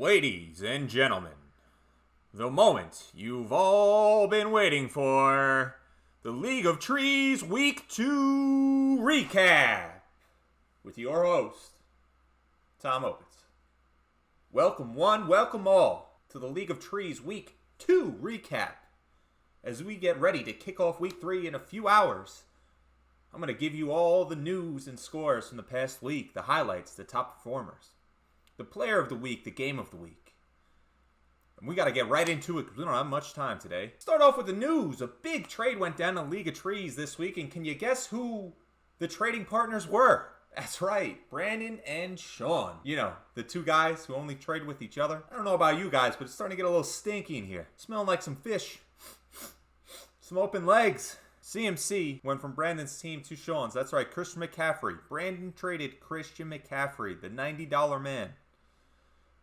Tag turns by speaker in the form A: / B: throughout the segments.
A: Ladies and gentlemen, the moment you've all been waiting for, the League of Trees Week 2 Recap, with your host, Tom Opitz. Welcome one, welcome all, to the League of Trees Week 2 Recap. As we get ready to kick off Week 3 in a few hours, I'm going to give you all the news and scores from the past week, the highlights, the top performers, the player of the week, the game of the week. And we got to get right into it because we don't have much time today. Start off with the news. A big trade went down in the League of Trees this week, and can you guess who the trading partners were? That's right, Brandon and Sean. You know, the two guys who only trade with each other. I don't know about you guys, but it's starting to get a little stinky in here. Smelling like some fish. Some open legs. CMC went from Brandon's team to Sean's. That's right, Christian McCaffrey. Brandon traded Christian McCaffrey, the $90 man,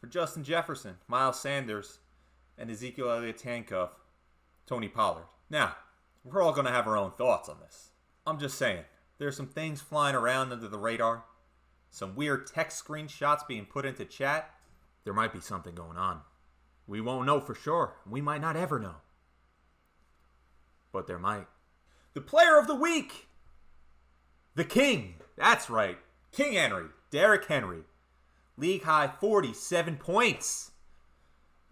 A: for Justin Jefferson, Miles Sanders, and Ezekiel Elliott handcuff, Tony Pollard. Now, we're all going to have our own thoughts on this. I'm just saying, there's some things flying around under the radar, some weird text screenshots being put into chat. There might be something going on. We won't know for sure. We might not ever know. But there might. The player of the week! The King! That's right, King Henry, Derrick Henry. League high 47 points.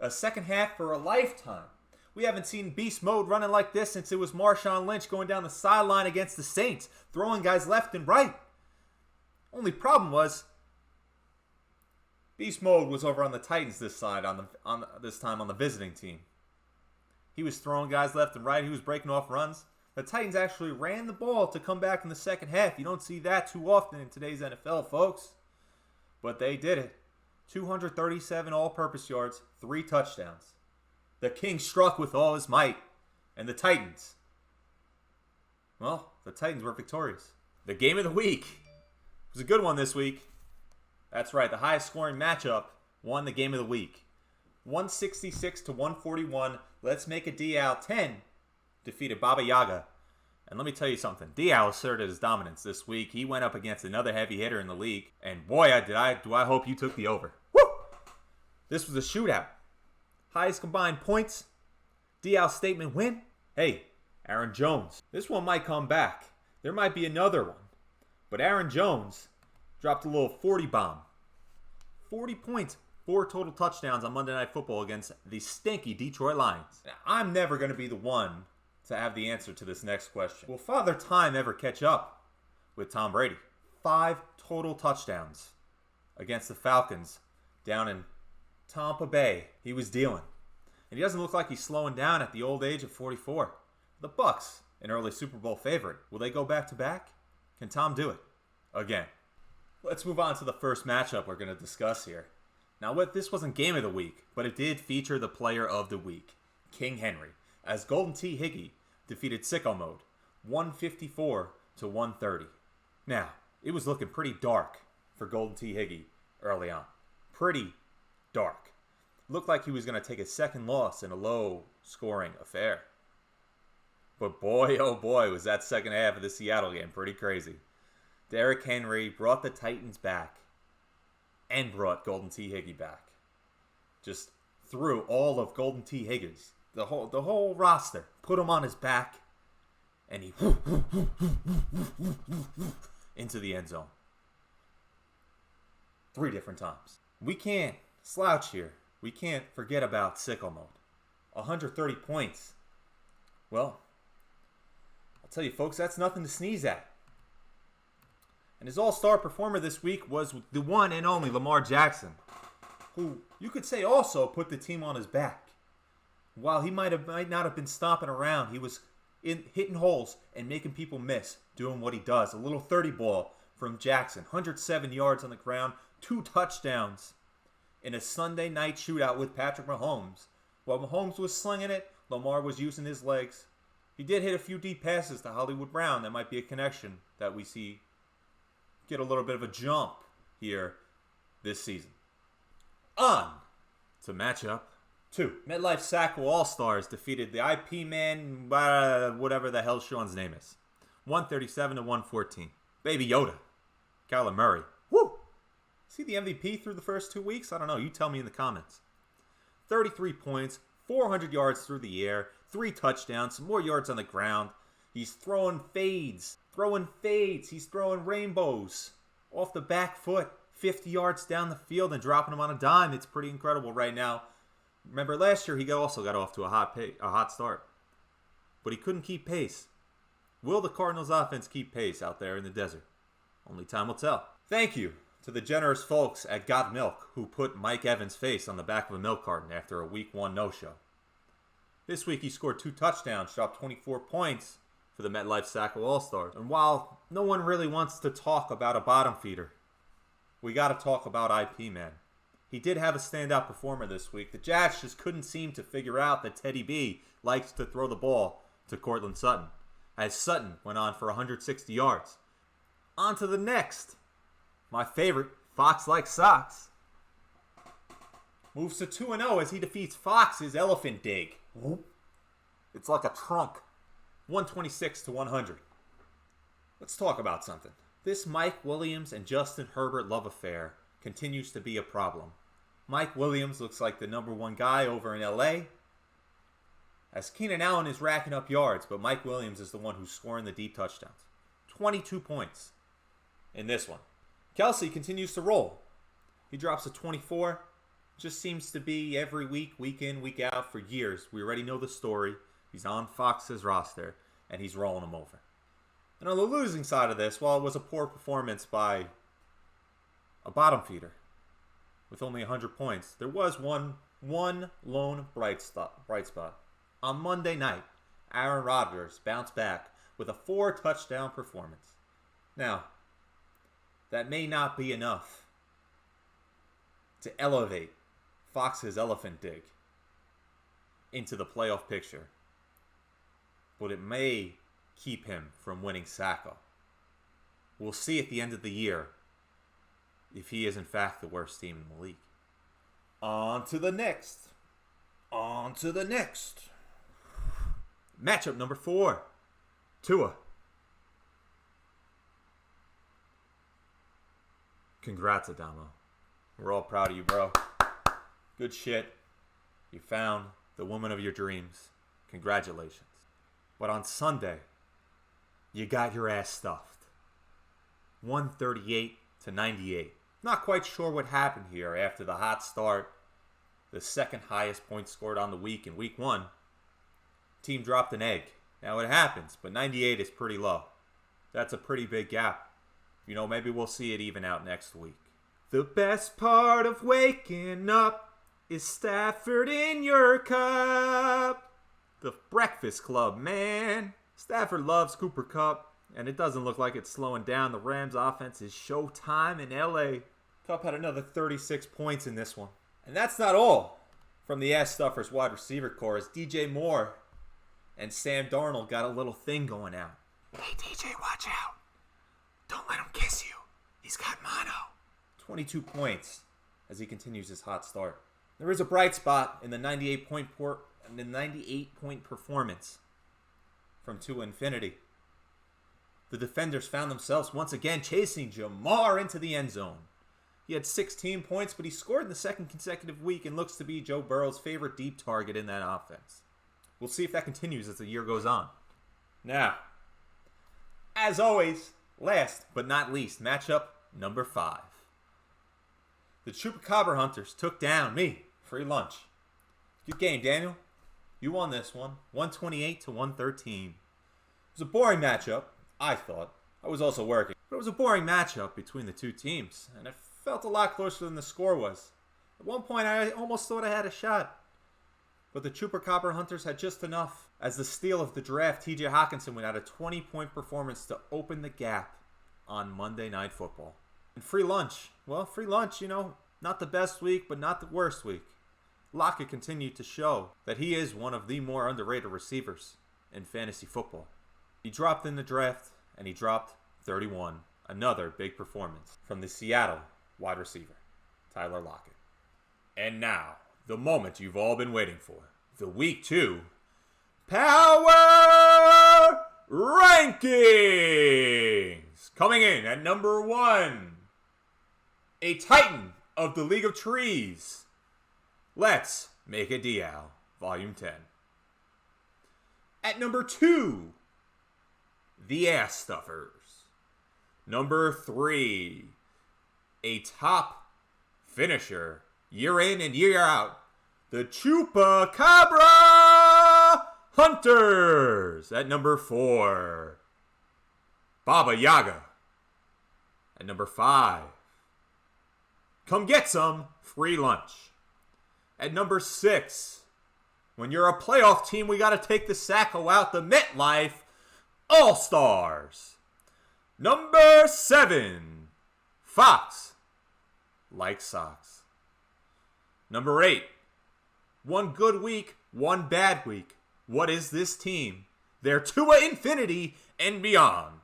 A: A second half for a lifetime. We haven't seen beast mode running like this since it was Marshawn Lynch going down the sideline against the Saints, throwing guys left and right. Only problem was, beast mode was over on the Titans this time on the visiting team. He was throwing guys left and right. He was breaking off runs. The Titans actually ran the ball to come back in the second half. You don't see that too often in today's NFL, folks. But they did it. 237 all-purpose yards, 3 touchdowns. The King struck with all his might. And the Titans, well, the Titans were victorious. The game of the week was a good one this week. That's right, the highest scoring matchup won the game of the week. 166 to 141. Let's make a Dial 10 defeated Baba Yaga. And let me tell you something. Dial asserted his dominance this week. He went up against another heavy hitter in the league. And boy, do I hope you took the over. Woo! This was a shootout. Highest combined points. Dial's statement win. Hey, Aaron Jones. This one might come back. There might be another one. But Aaron Jones dropped a little 40 bomb. 40 points. 4 total touchdowns on Monday Night Football against the stinky Detroit Lions. Now, I'm never going to be the one to have the answer to this next question. Will Father Time ever catch up with Tom Brady? 5 total touchdowns against the Falcons down in Tampa Bay. He was dealing. And he doesn't look like he's slowing down at the old age of 44. The Bucs, an early Super Bowl favorite. Will they go back-to-back? Can Tom do it? Again. Let's move on to the first matchup we're going to discuss here. Now, this wasn't game of the week, but it did feature the player of the week, King Henry, as Golden T. Higgy defeated Sicko Mode, 154 to 130. Now, it was looking pretty dark for Golden T. Higgy early on. Pretty dark. Looked like he was going to take a second loss in a low-scoring affair. But boy, oh boy, was that second half of the Seattle game pretty crazy. Derrick Henry brought the Titans back and brought Golden T. Higgy back. Just threw all of Golden T. Higgy's, the whole roster, put him on his back, and he into the end zone. 3 different times. We can't slouch here. We can't forget about Sicko Mode. 130 points. Well, I'll tell you folks, that's nothing to sneeze at. And his all-star performer this week was the one and only Lamar Jackson, who you could say also put the team on his back. While he might not have been stomping around, he was hitting holes and making people miss, doing what he does. A little 30 ball from Jackson, 107 yards on the ground, 2 touchdowns in a Sunday night shootout with Patrick Mahomes. While Mahomes was slinging it, Lamar was using his legs. He did hit a few deep passes to Hollywood Brown. That might be a connection that we see get a little bit of a jump here this season. On to matchup 2. MetLife Sackville All-Stars defeated the IP man, whatever the hell Sean's name is. 137 to 114. Baby Yoda. Kyler Murray. Woo! Is he the MVP through the first 2 weeks? I don't know. You tell me in the comments. 33 points, 400 yards through the air, 3 touchdowns, some more yards on the ground. He's throwing fades. He's throwing rainbows off the back foot, 50 yards down the field and dropping them on a dime. It's pretty incredible right now. Remember last year he also got off to a hot start, but he couldn't keep pace. Will the Cardinals offense keep pace out there in the desert? Only time will tell. Thank you to the generous folks at Got Milk who put Mike Evans' face on the back of a milk carton after a week 1 no-show. This week he scored 2 touchdowns, dropped 24 points for the MetLife Sacco All-Stars. And while no one really wants to talk about a bottom feeder, we got to talk about IP Man. He did have a standout performer this week. The Jazz just couldn't seem to figure out that Teddy B likes to throw the ball to Courtland Sutton, as Sutton went on for 160 yards. On to the next. My favorite, Fox Like Socks, moves to 2-0 as he defeats Fox's Elephant Dig. It's like a trunk. 126 to 100. Let's talk about something. This Mike Williams and Justin Herbert love affair continues to be a problem. Mike Williams looks like the number 1 guy over in LA, as Keenan Allen is racking up yards, but Mike Williams is the one who's scoring the deep touchdowns. 22 points in this one. Kelsey continues to roll. He drops a 24. Just seems to be every week, week in, week out for years. We already know the story. He's on Fox's roster, and he's rolling them over. And on the losing side of this, while it was a poor performance by a bottom feeder with only 100 points, there was one lone bright spot. On Monday night, Aaron Rodgers bounced back with a 4-touchdown performance. Now, that may not be enough to elevate Fox's Elephant Dig into the playoff picture, but it may keep him from winning Sacco. We'll see at the end of the year if he is in fact the worst team in the league. On to the next. Matchup number 4. Tua. Congrats, Adamo. We're all proud of you, bro. Good shit. You found the woman of your dreams. Congratulations. But on Sunday, you got your ass stuffed. 138 to 98. Not quite sure what happened here after the hot start. The second highest point scored on the week in week 1. Team dropped an egg. Now it happens, but 98 is pretty low. That's a pretty big gap. Maybe we'll see it even out next week. The best part of waking up is Stafford in your cup. The Breakfast Club, man. Stafford loves Cooper Kupp, and it doesn't look like it's slowing down. The Rams offense is showtime in LA. Kupp had another 36 points in this one. And that's not all from the Ass Stuffers wide receiver core, as DJ Moore and Sam Darnold got a little thing going out. Hey, DJ, watch out. Don't let him kiss you. He's got mono. 22 points as he continues his hot start. There is a bright spot in the 98-point performance from Tua Infinity. The defenders found themselves once again chasing Jamar into the end zone. He had 16 points, but he scored in the second consecutive week and looks to be Joe Burrow's favorite deep target in that offense. We'll see if that continues as the year goes on. Now, as always, last but not least, matchup number 5. The Chupacabra Hunters took down me. Free lunch. Good game, Daniel. You won this one. 128 to 113. It was a boring matchup, I thought. I was also working. But it was a boring matchup between the two teams, and it felt a lot closer than the score was. At one point, I almost thought I had a shot. But the Chupacabra Hunters had just enough, as the steal of the draft, TJ Hawkinson, went out a 20-point performance to open the gap on Monday Night Football. And free lunch. Well, free lunch, not the best week, but not the worst week. Lockett continued to show that he is one of the more underrated receivers in fantasy football. He dropped in the draft, and he dropped 31. Another big performance from the Seattle wide receiver, Tyler Lockett. And now, the moment you've all been waiting for. The Week 2 Power Rankings! Coming in at number 1. a titan of the League of Trees. Let's make a DL, Volume 10. At number 2, the Ass Stuffers. Number 3, a top finisher, year in and year out, the Chupacabra Hunters. At number 4, Baba Yaga. At number 5, come get some free lunch. At number 6, when you're a playoff team, we got to take the Sacco out, the MetLife All-Stars. Number 7, Fox like socks. Number 8, one good week, one bad week. What is this team? They're to infinity and beyond.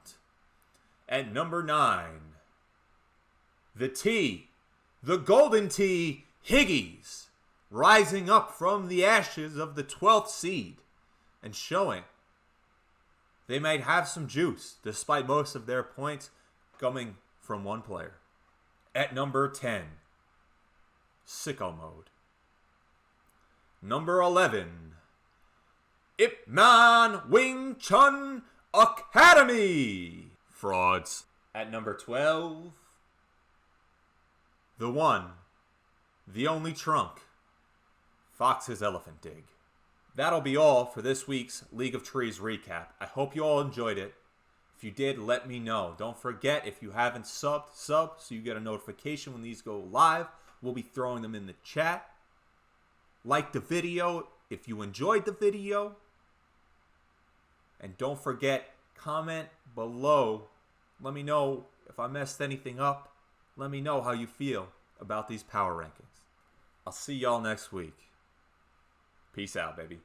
A: At number 9, the T, the Golden T, Higgies, rising up from the ashes of the 12th seed and showing they might have some juice despite most of their points coming from one player. At number 10, Sicko Mode. Number 11, Ip Man Wing Chun Academy. Frauds. At number 12, the one, the only Trunk, Fox's Elephant Dig. That'll be all for this week's League of Trees recap. I hope you all enjoyed it. If you did, let me know. Don't forget, if you haven't sub so you get a notification when these go live. We'll be throwing them in the chat. Like the video if you enjoyed the video. And don't forget, comment below. Let me know if I messed anything up. Let me know how you feel about these power rankings. I'll see y'all next week. Peace out, baby.